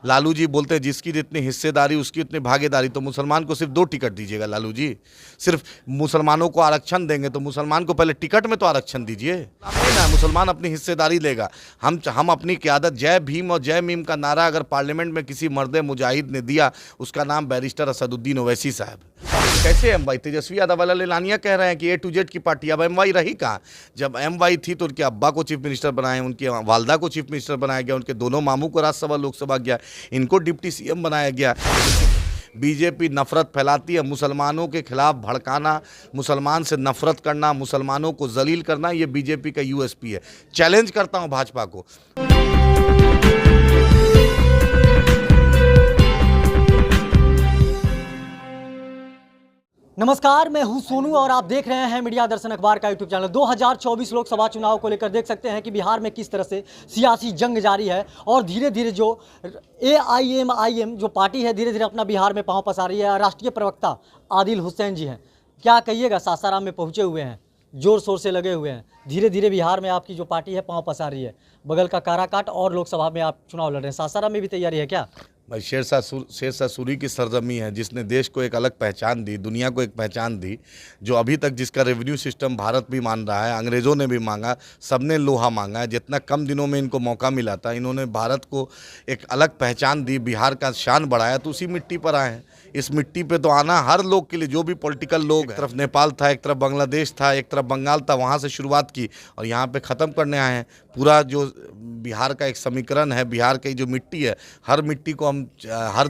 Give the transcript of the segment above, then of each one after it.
लालू जी बोलते हैं जिसकी जितनी हिस्सेदारी उसकी उतनी भागीदारी, तो मुसलमान को सिर्फ 2 टिकट दीजिएगा लालू जी। सिर्फ मुसलमानों को आरक्षण देंगे तो मुसलमान को पहले टिकट में तो आरक्षण दीजिए। नहीं ना, मुसलमान अपनी हिस्सेदारी लेगा। हम अपनी क़यादत, जय भीम और जय मीम का नारा अगर पार्लियामेंट में किसी मर्द मुजाहिद ने दिया, उसका नाम बैरिस्टर असदुद्दीन ओवैसी साहब। कैसे एमवाई? तेजस्वी यादव वाला लानिया कह रहे हैं कि A to Z की पार्टी। अब एमवाई रही कहाँ? जब एमवाई थी तो उनके अब्बा को चीफ मिनिस्टर बनाए, उनकी वालदा को चीफ मिनिस्टर बनाया गया, उनके दोनों मामू को राज्यसभा लोकसभा गया, इनको डिप्टी CM बनाया गया। बीजेपी नफरत फैलाती है, मुसलमानों के खिलाफ भड़काना, मुसलमान से नफरत करना, मुसलमानों को जलील करना, ये बीजेपी का USP है। चैलेंज करता हूँ भाजपा को। नमस्कार, मैं हूं सोनू और आप देख रहे हैं मीडिया दर्शन अखबार का यूट्यूब चैनल। 2024 लोकसभा चुनाव को लेकर देख सकते हैं कि बिहार में किस तरह से सियासी जंग जारी है और धीरे धीरे जो AIMIM जो पार्टी है धीरे धीरे अपना बिहार में पांव पसार रही है। राष्ट्रीय प्रवक्ता आदिल हुसैन जी हैं, क्या कहिएगा, सासाराम में पहुंचे हुए हैं, जोर शोर से लगे हुए हैं। धीरे धीरे बिहार में आपकी जो पार्टी है पांव पसार रही है, बगल का काराकाट और लोकसभा में आप चुनाव लड़ रहे हैं। सासाराम में भी तैयारी है क्या? भाई शेरशाह सूरी की सरजमी है, जिसने देश को एक अलग पहचान दी, दुनिया को एक पहचान दी, जो अभी तक जिसका रेवेन्यू सिस्टम भारत भी मान रहा है, अंग्रेज़ों ने भी मांगा, सबने लोहा मांगा है। जितना कम दिनों में इनको मौका मिला था, इन्होंने भारत को एक अलग पहचान दी, बिहार का शान बढ़ाया, तो उसी मिट्टी पर आए हैं। इस मिट्टी पे तो आना हर लोग के लिए, जो भी पॉलिटिकल लोग, एक तरफ नेपाल था, एक तरफ बांग्लादेश था, एक तरफ बंगाल था, वहाँ से शुरुआत की और यहाँ पे ख़त्म करने आए हैं। पूरा जो बिहार का एक समीकरण है, बिहार की जो मिट्टी है, हर मिट्टी को हम हर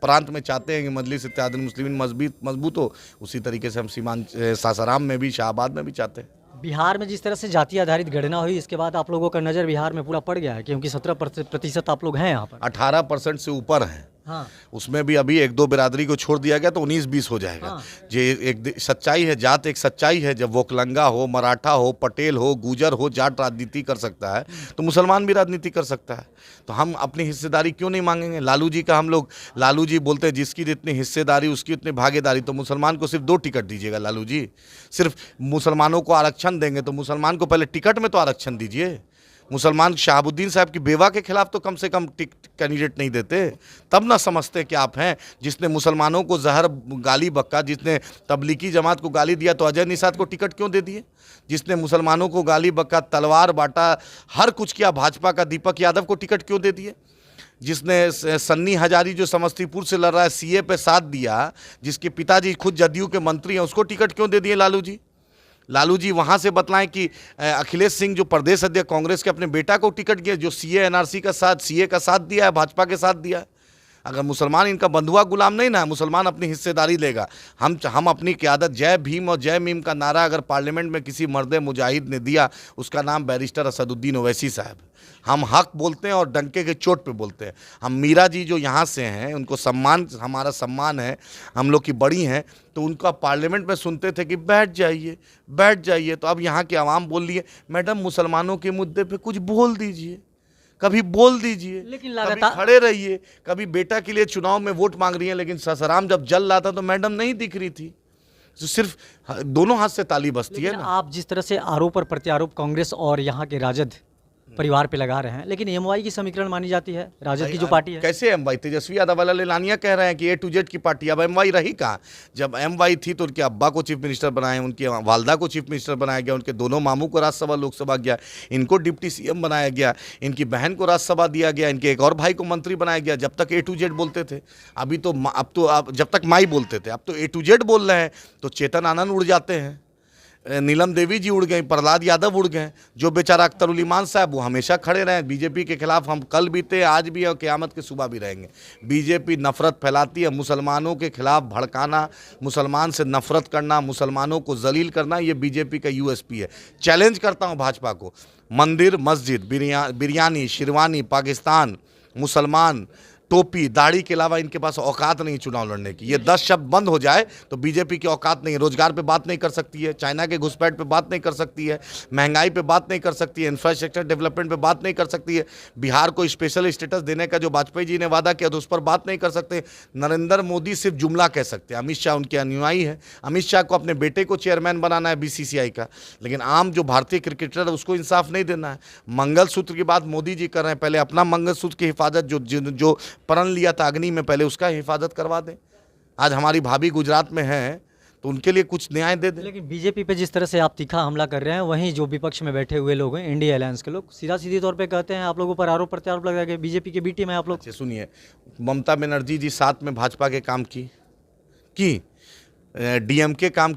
प्रांत में चाहते हैं कि मजलिस इत्तेहादुल मुस्लिमीन मजबूत हो। उसी तरीके से हम सासाराम में भी, शाहबाद में भी चाहते हैं। बिहार में जिस तरह से जाति आधारित गणना हुई, इसके बाद आप लोगों का नज़र बिहार में पूरा पड़ गया है, क्योंकि 17% आप लोग हैं यहाँ पर। 18% से ऊपर हैं। हाँ। उसमें भी अभी 1-2 बिरादरी को छोड़ दिया गया तो 19-20 हो जाएगा। हाँ। ये एक सच्चाई है, जात एक सच्चाई है। जब वोकलंगा हो, मराठा हो, पटेल हो, गुजर हो, जाट राजनीति कर सकता है तो मुसलमान भी राजनीति कर सकता है। तो हम अपनी हिस्सेदारी क्यों नहीं मांगेंगे? लालू जी बोलते हैं जिसकी जितनी हिस्सेदारी उसकी उतनी भागीदारी, तो मुसलमान को सिर्फ 2 टिकट दीजिएगा लालू जी। सिर्फ मुसलमानों को आरक्षण देंगे तो मुसलमान को पहले टिकट में तो आरक्षण दीजिए। मुसलमान शहाबुद्दीन साहब की बेवा के खिलाफ तो कम से कम कैंडिडेट नहीं देते, तब ना समझते कि आप हैं। जिसने मुसलमानों को जहर गाली बक्का, जिसने तबलीगी जमात को गाली दिया तो अजय निषाद को टिकट क्यों दे दिए? जिसने मुसलमानों को गाली बक्का, तलवार बांटा, हर कुछ किया, भाजपा का दीपक यादव को टिकट क्यों दे दिए? जिसने सन्नी हजारी जो समस्तीपुर से लड़ रहा है, CA पे साथ दिया, जिसके पिताजी खुद जदयू के मंत्री हैं, उसको टिकट क्यों दे दिए लालू जी? वहाँ से बतलाएं कि अखिलेश सिंह जो प्रदेश अध्यक्ष कांग्रेस के, अपने बेटा को टिकट दिया, जो CA का साथ दिया है, भाजपा के साथ दिया है। अगर मुसलमान इनका बंधुआ गुलाम नहीं ना, मुसलमान अपनी हिस्सेदारी लेगा। हम अपनी क़यादत, जय भीम और जय मीम का नारा अगर पार्लियामेंट में किसी मर्द मुजाहिद ने दिया, उसका नाम बैरिस्टर असदुद्दीन ओवैसी साहब। हम हक बोलते हैं और डंके के चोट पे बोलते हैं। हम मीरा जी जो यहाँ से हैं, उनको सम्मान, हमारा सम्मान है, हम लोग की बड़ी हैं, तो उनका पार्लियामेंट में सुनते थे कि बैठ जाइए। तो अब यहाँ की आवाम बोल रही है, मैडम मुसलमानों के मुद्दे पे कुछ बोल दीजिए, कभी बोल दीजिए, लेकिन कभी लगातार खड़े रहिए। कभी बेटा के लिए चुनाव में वोट मांग रही हैं, लेकिन सासाराम जब जल रहा था तो मैडम नहीं दिख रही थी। तो सिर्फ दोनों हाथ से ताली बजती है ना। आप जिस तरह से आरोप और प्रत्यारोप कांग्रेस और यहाँ के राजद परिवार पे लगा रहे हैं, लेकिन MY की समीकरण मानी जाती है, राजद की जो पार्टी है। कैसे MY? तेजस्वी यादव वाला लानिया कह रहे हैं कि A to Z की पार्टी। अब MY रही कहाँ? जब MY थी तो उनके अब्बा को चीफ मिनिस्टर बनाए, उनकी वालदा को चीफ मिनिस्टर बनाया गया, उनके दोनों मामू को राज्यसभा लोकसभा गया, इनको डिप्टी CM बनाया गया, इनकी बहन को राज्यसभा दिया गया, इनके एक और भाई को मंत्री बनाया गया। जब तक A to Z बोलते थे, अब जब तक माई बोलते थे, अब तो A to Z बोल रहे हैं, तो चेतन आनंद उड़ जाते हैं, नीलम देवी जी उड़ गई, प्रहलाद यादव उड़ गए। जो बेचारा अख्तरुल ईमान साहब, वो हमेशा खड़े रहे। बीजेपी के खिलाफ हम कल भी थे, आज भी और क़यामत के सुबह भी रहेंगे। बीजेपी नफरत फैलाती है, मुसलमानों के खिलाफ भड़काना, मुसलमान से नफरत करना, मुसलमानों को जलील करना, ये बीजेपी का USP है। चैलेंज करता हूँ भाजपा को। मंदिर, मस्जिद, बिरयानी, शेरवानी, पाकिस्तान, मुसलमान, टोपी, दाढ़ी के अलावा इनके पास औकात नहीं चुनाव लड़ने की। ये 10 शब्द बंद हो जाए तो बीजेपी की औकात नहीं है। रोजगार पे बात नहीं कर सकती है, चाइना के घुसपैठ पे बात नहीं कर सकती है, महंगाई पे बात नहीं कर सकती है, इंफ्रास्ट्रक्चर डेवलपमेंट पे बात नहीं कर सकती है, बिहार को स्पेशल स्टेटस देने का जो वाजपेयी जी ने वादा किया तो उस पर बात नहीं कर सकते। नरेंद्र मोदी सिर्फ जुमला कह सकते हैं, अमित शाह उनके अनुयायी है। अमित शाह को अपने बेटे को चेयरमैन बनाना है BCCI का, लेकिन आम जो भारतीय क्रिकेटर है उसको इंसाफ नहीं देना है। मंगलसूत्र की बात मोदी जी कर रहे हैं, पहले अपना मंगलसूत्र की हिफाजत जो प्रण लिया था अग्नि में, पहले उसका हिफाजत करवा दें। आज हमारी भाभी गुजरात में है तो उनके लिए कुछ न्याय दे दें। लेकिन बीजेपी पे जिस तरह से आप तीखा हमला कर रहे हैं, वहीं जो विपक्ष में बैठे हुए लोग हैं, इंडिया अलायंस के लोग, सीधा सीधी तौर पे कहते हैं आप लोगों पर आरोप प्रत्यारोप लगा कि बीजेपी के बी टीम है आप लोग। अच्छा सुनिए, ममता बनर्जी जी साथ में भाजपा के काम की डीएमके काम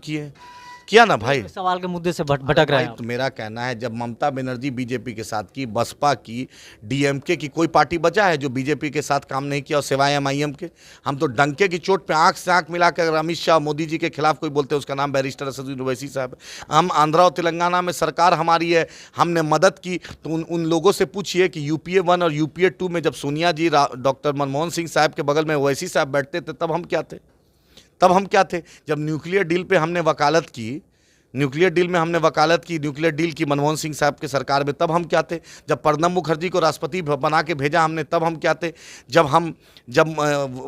किया ना भाई। सवाल के मुद्दे से भटक रहे हैं तो मेरा कहना है, जब ममता बनर्जी बीजेपी के साथ की, बसपा की, डीएमके की, कोई पार्टी बचा है जो बीजेपी के साथ काम नहीं किया, और सिवाय एमआईएम के। हम तो डंके की चोट पे आंख से आंख मिलाकर अमित शाह मोदी जी के खिलाफ कोई बोलते हैं उसका नाम बैरिस्टर असदुद्दीन ओवैसी साहब। हम आंध्रा और तेलंगाना में सरकार हमारी है, हमने मदद की, तो उन लोगों से पूछिए कि यूपीए 1 और यूपीए 2 में जब सोनिया जी डॉक्टर मनमोहन सिंह साहब के बगल में ओवैसी साहब बैठते थे, तब हम क्या थे। जब न्यूक्लियर डील पे हमने वकालत की, न्यूक्लियर डील में हमने वकालत की, न्यूक्लियर डील की मनमोहन सिंह साहब के सरकार में, तब हम क्या थे। जब प्रणब मुखर्जी को राष्ट्रपति बना के भेजा हमने, तब हम क्या थे। जब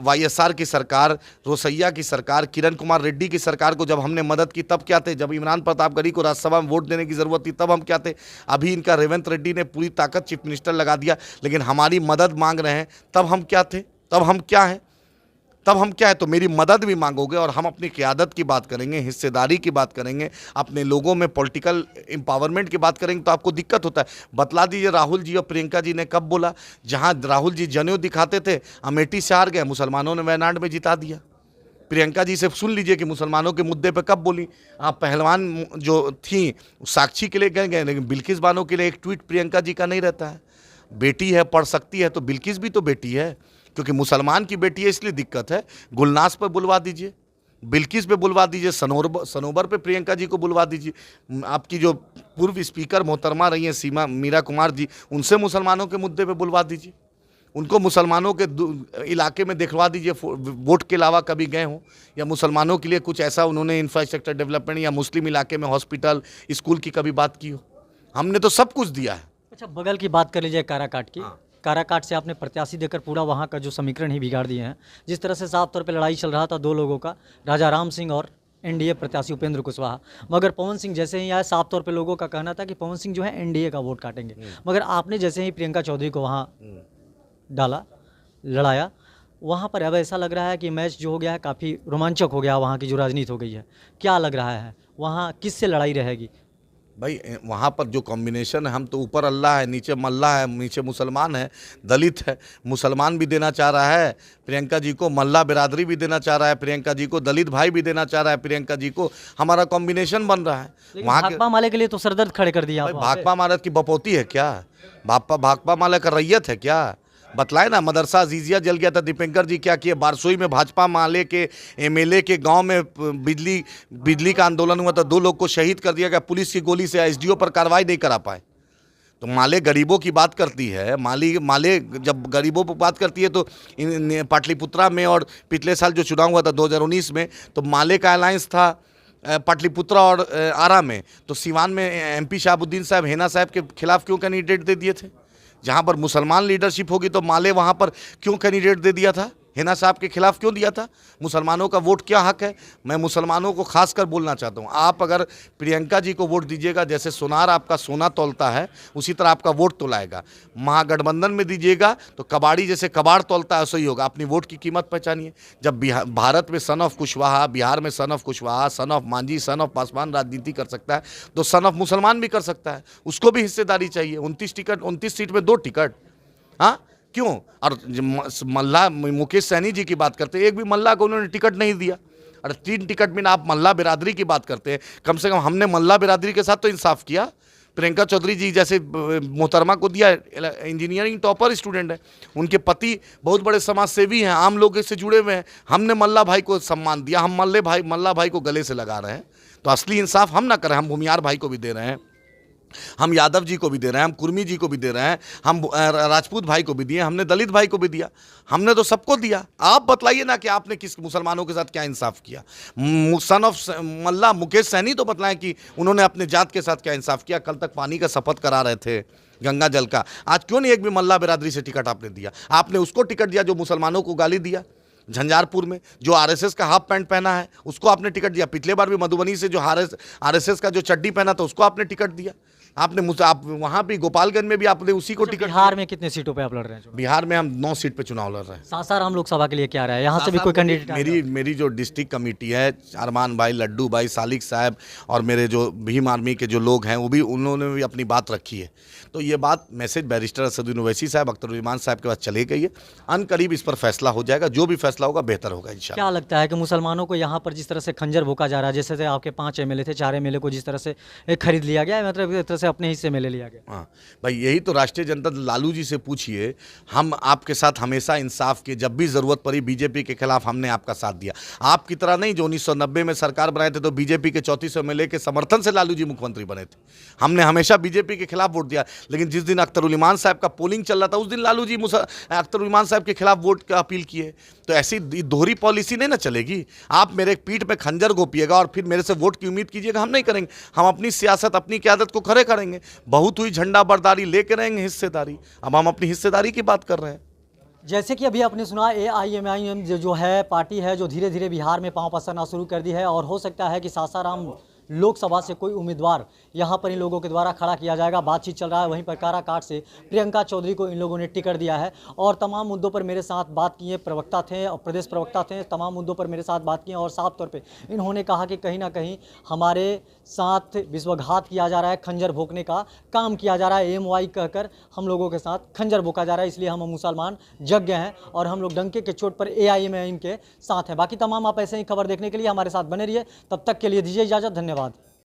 वाईएसआर की सरकार, रोसैया की सरकार, किरण कुमार रेड्डी की सरकार को जब हमने मदद की, तब क्या थे। जब इमरान प्रतापगढ़ी को राज्यसभा में वोट देने की ज़रूरत थी, तब हम क्या थे। अभी इनका रेवंत रेड्डी ने पूरी ताकत चीफ मिनिस्टर लगा दिया, लेकिन हमारी मदद मांग रहे हैं, तब हम क्या थे, तब हम क्या हैं। तो मेरी मदद भी मांगोगे, और हम अपनी क़यादत की बात करेंगे, हिस्सेदारी की बात करेंगे, अपने लोगों में पॉलिटिकल एम्पावरमेंट की बात करेंगे, तो आपको दिक्कत होता है। बतला दीजिए राहुल जी और प्रियंका जी ने कब बोला। जहां राहुल जी जनेऊ दिखाते थे, अमेठी से हार गए, मुसलमानों ने वायनाड में जिता दिया। प्रियंका जी से सुन लीजिए कि मुसलमानों के मुद्दे पर कब बोली। आप पहलवान जो थी साक्षी के लिए गए, लेकिन बिल्किस बानो के लिए एक ट्वीट प्रियंका जी का नहीं रहता है। बेटी है, पढ़ सकती है, तो बिल्किस भी तो बेटी है, क्योंकि मुसलमान की बेटी है, इसलिए दिक्कत है। गुलनाज पर बुलवा दीजिए, बिल्किस पे बुलवा दीजिए, सनोबर पे प्रियंका जी को बुलवा दीजिए। आपकी जो पूर्व स्पीकर मोहतरमा रही हैं सीमा मीरा कुमार जी, उनसे मुसलमानों के मुद्दे पे बुलवा दीजिए। उनको मुसलमानों के इलाके में दिखवा दीजिए, वोट के अलावा कभी गए हों, या मुसलमानों के लिए कुछ ऐसा उन्होंने इंफ्रास्ट्रक्चर डेवलपमेंट या मुस्लिम इलाके में हॉस्पिटल, स्कूल की कभी बात की हो। हमने तो सब कुछ दिया है। अच्छा, बगल की बात कर लीजिए काराकाट की। काराकाट से आपने प्रत्याशी देकर पूरा वहाँ का जो समीकरण ही बिगाड़ दिए हैं। जिस तरह से साफ तौर पे लड़ाई चल रहा था दो लोगों का, राजा राम सिंह और एनडीए प्रत्याशी उपेंद्र कुशवाहा, मगर पवन सिंह जैसे ही आए, साफ तौर पे लोगों का कहना था कि पवन सिंह जो है एनडीए का वोट काटेंगे, मगर आपने जैसे ही प्रियंका चौधरी को वहाँ डाला, लड़ाया, वहाँ पर अब ऐसा लग रहा है कि मैच जो हो गया है काफ़ी रोमांचक हो गया, वहाँ की जो राजनीति हो गई है। क्या लग रहा है वहाँ किससे लड़ाई रहेगी? भाई वहाँ पर जो कॉम्बिनेशन है, हम तो ऊपर अल्लाह है, नीचे मल्ला है, नीचे मुसलमान है, दलित है। मुसलमान भी देना चाह रहा है प्रियंका जी को, मल्ला बिरादरी भी देना चाह रहा है प्रियंका जी को, दलित भाई भी देना चाह रहा है प्रियंका जी को। हमारा कॉम्बिनेशन बन रहा है। वहाँ भाकपा माले के लिए तो सरदर्द खड़े कर दिया। भाकपा माले की बपौती है क्या? भाकपा माले का रैयत है क्या? बतलाए ना, मदरसा अजीजिया जल गया था, दीपेंकर जी क्या किए? बारसोई में भाजपा माले के एमएलए के गांव में बिजली का आंदोलन हुआ था, 2 लोग को शहीद कर दिया गया पुलिस की गोली से, एसडीओ पर कार्रवाई नहीं करा पाए। तो माले गरीबों की बात करती है। माले जब गरीबों पर बात करती है तो पाटलिपुत्रा में, और पिछले साल जो चुनाव हुआ था 2019 में, तो माले का अलायंस था पाटलिपुत्रा और आरा में। तो सिवान में एमपी शहाबुद्दीन साहब हेना साहब के खिलाफ क्यों कैंडिडेट दे दिए थे? जहाँ पर मुसलमान लीडरशिप होगी तो माले वहाँ पर क्यों कैंडिडेट दे दिया था? हेना साहब के खिलाफ क्यों दिया था? मुसलमानों का वोट क्या हक है? मैं मुसलमानों को खासकर बोलना चाहता हूँ, आप अगर प्रियंका जी को वोट दीजिएगा, जैसे सोनार आपका सोना तौलता है, उसी तरह आपका वोट तोलाएगा। महागठबंधन में दीजिएगा तो कबाड़ी जैसे कबाड़ तौलता है, ऐसा ही होगा। अपनी वोट की कीमत पहचानिए। जब भारत में सन ऑफ कुशवाहा, बिहार में son of Kushwaha, son of Manjhi, son of Paswan राजनीति कर सकता है, तो सन ऑफ मुसलमान भी कर सकता है। उसको भी हिस्सेदारी चाहिए। 29 सीट में 2 टिकट, हाँ क्यों? और मल्ला मुकेश सहनी जी की बात करते हैं, एक भी मल्ला को उन्होंने टिकट नहीं दिया। और 3 टिकट में आप मल्ला बिरादरी की बात करते हैं। कम से कम हमने मल्ला बिरादरी के साथ तो इंसाफ किया। प्रियंका चौधरी जी जैसे मोहतरमा को दिया, इंजीनियरिंग टॉपर स्टूडेंट है, उनके पति बहुत बड़े समाज सेवी हैं, आम लोगों से जुड़े हुए हैं। हमने मल्ला भाई को सम्मान दिया। हम मल्ला भाई को गले से लगा रहे हैं, तो असली इंसाफ हम ना करें। हम भूमियार भाई को भी दे रहे हैं, हम यादव जी को भी दे रहे हैं, हम कुर्मी जी को भी दे रहे हैं, हम राजपूत भाई को भी दिए, हमने दलित भाई को भी दिया, हमने तो सबको दिया। आप बतलाइए ना कि आपने किस मुसलमानों के साथ क्या इंसाफ किया। सन ऑफ मल्ला मुकेश सहनी तो बतलाएं कि उन्होंने अपने जात के साथ क्या इंसाफ किया। कल तक पानी का शपथ करा रहे थे, गंगा जल का। आज क्यों नहीं एक भी मल्ला बिरादरी से टिकट आपने दिया? आपने उसको टिकट दिया जो मुसलमानों को गाली दिया। झंझारपुर में जो आरएसएस का हाफ पैंट पहना है उसको आपने टिकट दिया। पिछले बार भी मधुबनी से जो आरएसएस का जो चड्डी पहना था उसको आपने टिकट दिया। आप वहाँ पे गोपालगंज में भी आपने उसी को टिकट बिहार में कितने सीटों पे आप लड़ रहे हैं चुनाव? बिहार में हम 9 सीट पे चुनाव लड़ रहे हैं। सासाराम लोकसभा के लिए क्या रहा है? यहाँ से भी कोई कैंडिडेट? मेरी जो डिस्ट्रिक्ट कमेटी है, अरमान भाई, लड्डू भाई, सालिक साहब और मेरे जो भीम आर्मी के जो लोग हैं वो भी, उन्होंने भी अपनी बात रखी है। तो ये बात मैसेज बैरिस्टर असदुद्दीन ओवैसी साहब, अख्तरुल साहब के पास चले गई है। अनकरीब इस पर फैसला हो जाएगा, जो भी फैसला होगा बेहतर होगा इंशाल्लाह। क्या लगता है कि मुसलमानों को यहाँ पर जिस तरह से खंजर भोंका जा रहा है, जैसे आपके 5 एमएलए थे, 4 एमएलए को जिस तरह से खरीद लिया गया है, मतलब एक तरह से अपने हिस्से में ले लिया गया? हाँ भाई, यही तो राष्ट्रीय जनता दल, लालू जी से पूछिए, हम आपके साथ हमेशा इंसाफ के, जब भी ज़रूरत पड़ी बीजेपी के खिलाफ हमने आपका साथ दिया। आपकी तरह नहीं जो 1990 में सरकार बनाए थे तो बीजेपी के 34 एमएलए के समर्थन से लालू जी मुख्यमंत्री बने थे। हमने हमेशा बीजेपी के खिलाफ वोट दिया, लेकिन जिस दिन अख्तरुल इमान साहब का पोलिंग चल रहा था उस दिन लालू जी अख्तरुल इमान साहब के खिलाफ वोट का अपील किए। तो ऐसी दोहरी पॉलिसी नहीं ना चलेगी। आप मेरे पीठ पे खंजर घोपिएगा और फिर मेरे से वोट की उम्मीद कीजिएगा, हम नहीं करेंगे। हम अपनी सियासत, अपनी क़यादत को खड़े करेंगे। बहुत हुई झंडा बरदारी, लेके रहेंगे हिस्सेदारी। अब हम अपनी हिस्सेदारी की बात कर रहे हैं। जैसे कि अभी आपने सुना, AIMIM जो है पार्टी है, जो धीरे धीरे बिहार में पांव पसारना शुरू कर दी है, और हो सकता है कि सासाराम लोकसभा से कोई उम्मीदवार यहाँ पर इन लोगों के द्वारा खड़ा किया जाएगा। बातचीत चल रहा है। वहीं पर काराकाट से प्रियंका चौधरी को इन लोगों ने टिकट दिया है और तमाम मुद्दों पर मेरे साथ बात किए। प्रवक्ता थे और प्रदेश प्रवक्ता थे, तमाम मुद्दों पर मेरे साथ बात किए और साफ तौर पे इन्होंने कहा कि कहीं ना कहीं हमारे साथ विश्वासघात किया जा रहा है, खंजर भोंकने का काम किया जा रहा है। AMY कहकर हम लोगों के साथ खंजर भोंका जा रहा है, इसलिए हम मुसलमान जग गए हैं और हम लोग डंके के चोट पर AIMIM के साथ हैं। बाकी तमाम आप ऐसे ही खबर देखने के लिए हमारे साथ बने रहिए। तब तक के लिए दीजिए इजाज़त। धन्यवाद।